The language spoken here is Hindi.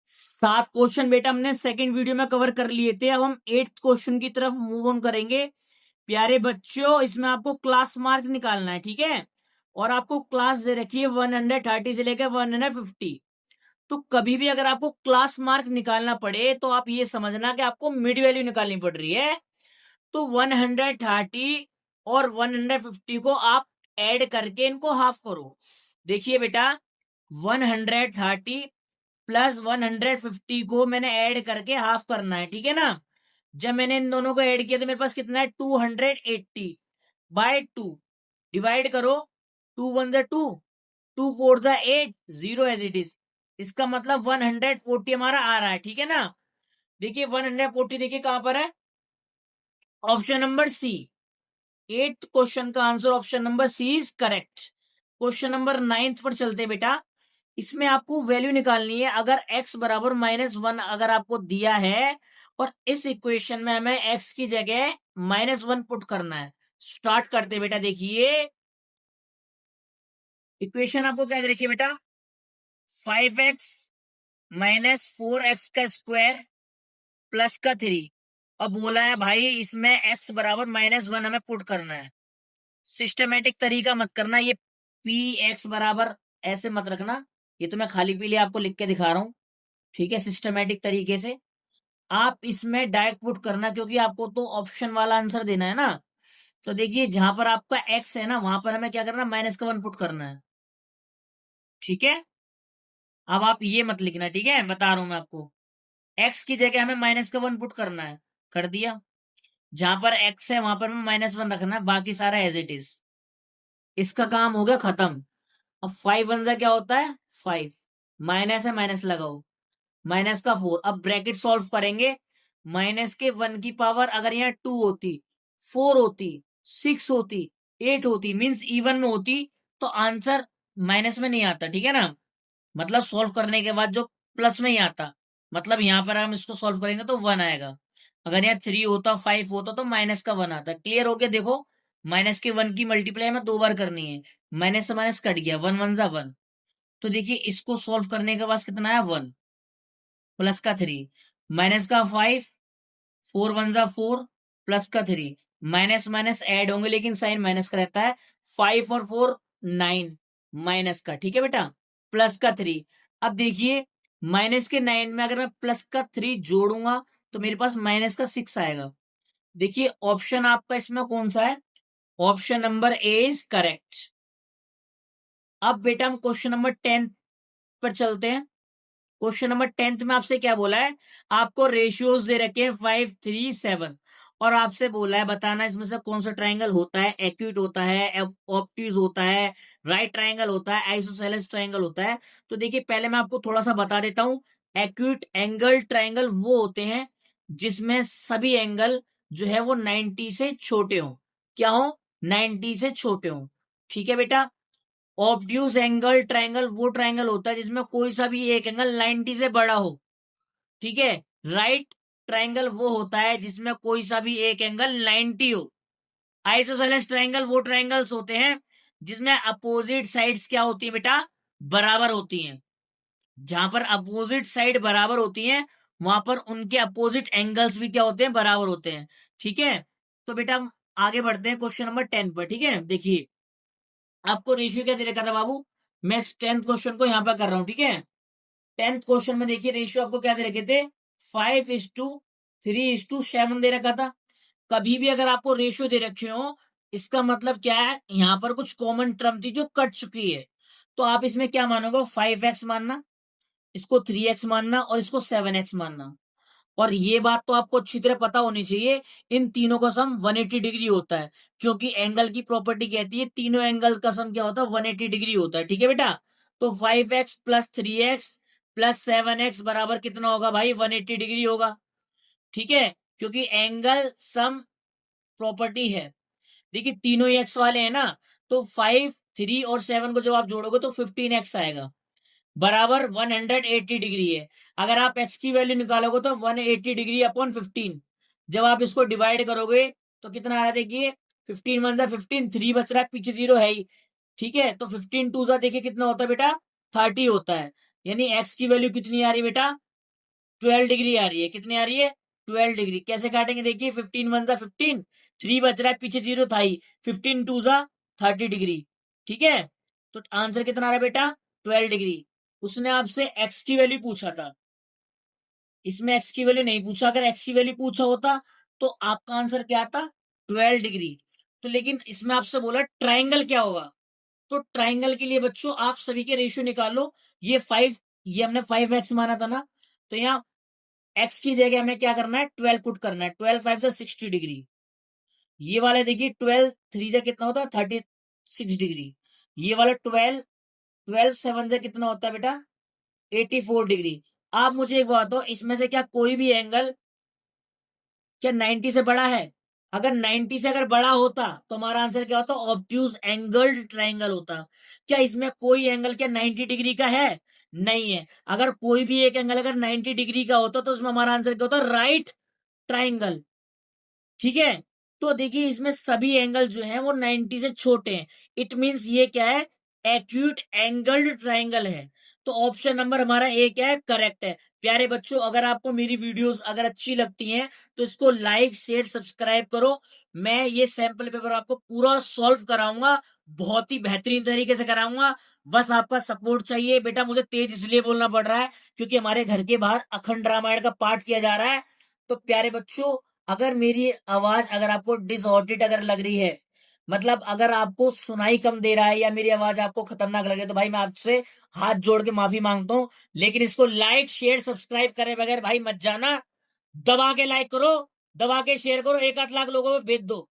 7 क्वेश्चन बेटा हमने सेकंड वीडियो में कवर कर लिए थे। अब हम 8th क्वेश्चन की तरफ मूव ऑन करेंगे। प्यारे बच्चों, इसमें आपको क्लास मार्क निकालना है, ठीक है। और आपको क्लास दे रखी है 130 से लेकर 150। तो कभी भी अगर आपको क्लास मार्क निकालना पड़े तो आप ये समझना कि आपको मिड वैल्यू निकालनी पड़ रही है। तो 130 और 150 को आप ऐड करके इनको हाफ करो। देखिए बेटा, 130 प्लस 150 को मैंने ऐड करके हाफ करना है, ठीक है ना। जब मैंने इन दोनों को ऐड किया तो मेरे पास कितना है 280/2। डिवाइड करो, 2 1 2, 2 4 8, 0 एज इट इज। इसका मतलब 140 हमारा आ रहा है, ठीक है ना। देखिए 140 देखिए कहां पर है, option number C. 8th question का answer option number C is correct. Question number 9th पर चलते हैं बेटा। इसमें आपको वैल्यू निकालनी है। अगर x बराबर -1 अगर आपको दिया है और इस इक्वेशन में हमें x की जगह -1 पुट करना है। स्टार्ट करते हैं बेटा। देखिए इक्वेशन आपको क्या दे रखी है बेटा, 5x - 4x का स्क्वायर प्लस का 3। अब बोला है भाई इसमें x बराबर -1 हमें पुट करना है। सिस्टमेटिक तरीका मत करना, ये पी एक्स बराबर ऐसे मत रखना। ये तो मैं खाली पीले आपको लिख के दिखा रहा हूं, ठीक है। सिस्टमेटिक तरीके से आप इसमें डायरेक्ट पुट करना, क्योंकि आपको तो ऑप्शन वाला आंसर देना है ना। तो देखिए जहां पर आपका एक्स है ना, वहां पर हमें क्या करना है, -1 पुट करना है, ठीक है। अब आप ये मत लिखना, ठीक है, बता रहा हूं मैं आपको। एक्स की जगह हमें -1 पुट करना है, कर दिया। जहां पर एक्स है वहां पर हमें -1 रखना है, बाकी सारा एज इट इज। इसका काम हो गया खत्म। अब 5 1 क्या होता है 5, माइनस है माइनस लगाओ, माइनस का 4। अब ब्रैकेट सॉल्व करेंगे। माइनस के 1 की पावर अगर यहाँ 2 होती, 4 होती, 6 होती, 8 होती, मींस इवन में होती, तो आंसर माइनस में नहीं आता, ठीक है ना। मतलब सॉल्व करने के बाद जो प्लस में ही आता, मतलब यहाँ पर हम इसको सॉल्व करेंगे तो 1 आएगा। अगर यहाँ 3 होता, 5 होता, तो माइनस का 1 आता। क्लियर हो गया। देखो माइनस के 1 की मल्टीप्लाई हमें 2 बार करनी है। माइनस से माइनस कट गया, 1 1 1। तो देखिए इसको सॉल्व करने के बाद कितना है 1, प्लस का 3, माइनस का 5, 4 1 4, प्लस का 3। माइनस माइनस ऐड होंगे लेकिन साइन माइनस का रहता है। 5 और 4 9, माइनस का, ठीक है बेटा, प्लस का 3। अब देखिए माइनस के 9 में अगर मैं प्लस का 3 जोड़ूंगा तो मेरे पास माइनस का 6 आएगा। देखिए ऑप्शन आपका इसमें कौन सा है, option number A is correct. अब बेटा हम क्वेश्चन नंबर 10 पर चलते हैं। क्वेश्चन नंबर 10 में आपसे क्या बोला है, आपको रेशियोज दे रखे हैं 5 3 7, और आपसे बोला है बताना इसमें से कौन सा ट्रायंगल होता है, एक्यूट होता है, ऑब्ट्यूज होता है, राइट ट्रायंगल होता है, आइसोसेलेस ट्रायंगल होता है। तो देखिए पहले मैं आपको थोड़ा सा बता देता हूं। एक्यूट एंगल ट्रायंगल वो होते हैं जिसमें सभी एंगल जो है वो 90 से छोटे हो। क्या हो, 90 से छोटे हो, ठीक है बेटा। ऑब्ट्यूज एंगल ट्रायंगल वो ट्रायंगल होता है जिसमें कोई सा भी एक एंगल 90 से बड़ा हो, ठीक है। राइट ट्रायंगल वो होता है जिसमें कोई सा भी एक एंगल 90 हो। आइसोसेलेस ट्रायंगल वो ट्रायंगल्स होते हैं जिसमें अपोजिट साइड्स क्या होती है बेटा, बराबर होती हैं। जहां पर अपोजिट साइड बराबर होती हैं वहां पर उनके अपोजिट एंगल्स भी क्या होते हैं, बराबर होते हैं, ठीक है। तो बेटा हम आगे बढ़ते हैं क्वेश्चन नंबर 10 पर, ठीक है। देखिए आपको रेशियो क्या दे रखा था बाबू, मैं 10th क्वेश्चन को यहां पर कर रहा हूं, ठीक है। 10th क्वेश्चन में देखिए रेशियो आपको क्या दे रखे थे, 5:3:7 दे रखा था। कभी भी अगर आपको रेशियो दे रखे हो, इसका मतलब क्या है, यहां पर कुछ कॉमन टर्म थी जो कट चुकी है। तो आप इसमें क्या मानोगे, 5x मानना, इसको 3x मानना और इसको 7x मानना। और ये बात तो आपको अच्छी तरह पता होनी चाहिए, इन तीनों का सम 180 डिग्री होता है, क्योंकि एंगल की प्रॉपर्टी कहती है तीनों एंगल का सम क्या होता है, 180 डिग्री होता है, ठीक है बेटा। तो 5x plus 3x plus 7x बराबर कितना होगा भाई, 180 डिग्री होगा, ठीक है। क्योंकि एंगल सम प्रॉपर्टी है। देखिए तीनों ही एक्स वाले हैं ना, तो 5 3 और 7 को जब आप जोड़ोगे तो 15x आएगा, बराबर 180 डिग्री है। अगर आप एक्स की वैल्यू निकालोगे तो 180 डिग्री अपॉन 15। जब आप इसको डिवाइड करोगे तो कितना आ रहा है, देखिए 15 1 15, 3 बच रहा है, पीछे 0 है ही, ठीक है। तो 15 2 देखिए कितना होता है बेटा, 30 होता है। यानी एक्स की वैल्यू कितनी आ रही है बेटा, 12 डिग्री आ रही है। कितनी आ रही है? 12 डिग्री। कैसे काटेंगे देखिए, 15 1 15, 3 बच रहा है, पीछे 0 था ही, 15 2 30 डिग्री। ठीक है, तो आंसर कितना आ रहा है बेटा? 12 डिग्री। उसने आपसे एक्स की वैल्यू पूछा था, इसमें एक्स की वैल्यू नहीं पूछा। अगर एक्स की वैल्यू पूछा होता तो आपका आंसर क्या आता? 12 डिग्री। तो लेकिन इसमें आपसे बोला ट्राइंगल क्या होगा, तो ट्राइंगल के लिए बच्चों आप सभी के रेशियो निकालो। ये 5, ये हमने 5x माना था ना, तो यहाँ x की जगह हमें क्या करना है? 12 पुट करना है। 12 5 से 60 डिग्री। ये वाला देखिए 12 3 से कितना होता है? 36 डिग्री। ये वाला 12 12 7 से कितना होता है बेटा? 84 डिग्री। आप मुझे एक बात बताओ, इसमें से क्या कोई भी एंगल क्या 90 से बड़ा है? अगर 90 से अगर बड़ा होता तो हमारा आंसर क्या होता? ऑब्ट्यूज एंगल्ड ट्राइंगल होता। क्या इसमें कोई एंगल क्या 90 डिग्री का है? नहीं है। अगर कोई भी एक एंगल अगर 90 डिग्री का होता तो उसमें हमारा आंसर क्या होता? Right triangle. ठीक है, तो देखिए इसमें सभी एंगल जो है वो 90 से छोटे हैं। इट मींस ये क्या है? एक्यूट एंगल्ड ट्राइंगल है। तो ऑप्शन नंबर हमारा ए क्या है? करेक्ट है। प्यारे बच्चों, अगर आपको मेरी वीडियोस अगर अच्छी लगती हैं तो इसको लाइक शेयर सब्सक्राइब करो। मैं ये सैंपल पेपर आपको पूरा सॉल्व कराऊंगा, बहुत ही बेहतरीन तरीके से कराऊंगा। बस आपका सपोर्ट चाहिए। बेटा मुझे तेज इसलिए बोलना पड़ रहा है क्योंकि हमारे घर के बाहर अखंड रामायण का पाठ किया जा रहा है। तो प्यारे बच्चों, अगर मेरी आवाज अगर आपको डिसऑर्डेड अगर लग रही है, मतलब अगर आपको सुनाई कम दे रहा है या मेरी आवाज आपको खतरनाक लगे, तो भाई मैं आपसे हाथ जोड़ के माफी मांगता हूं। लेकिन इसको लाइक शेयर सब्सक्राइब करे बगैर भाई मत जाना। दबा के लाइक करो, दबा के शेयर करो, 1 आध लाख लोगों में भेज दो।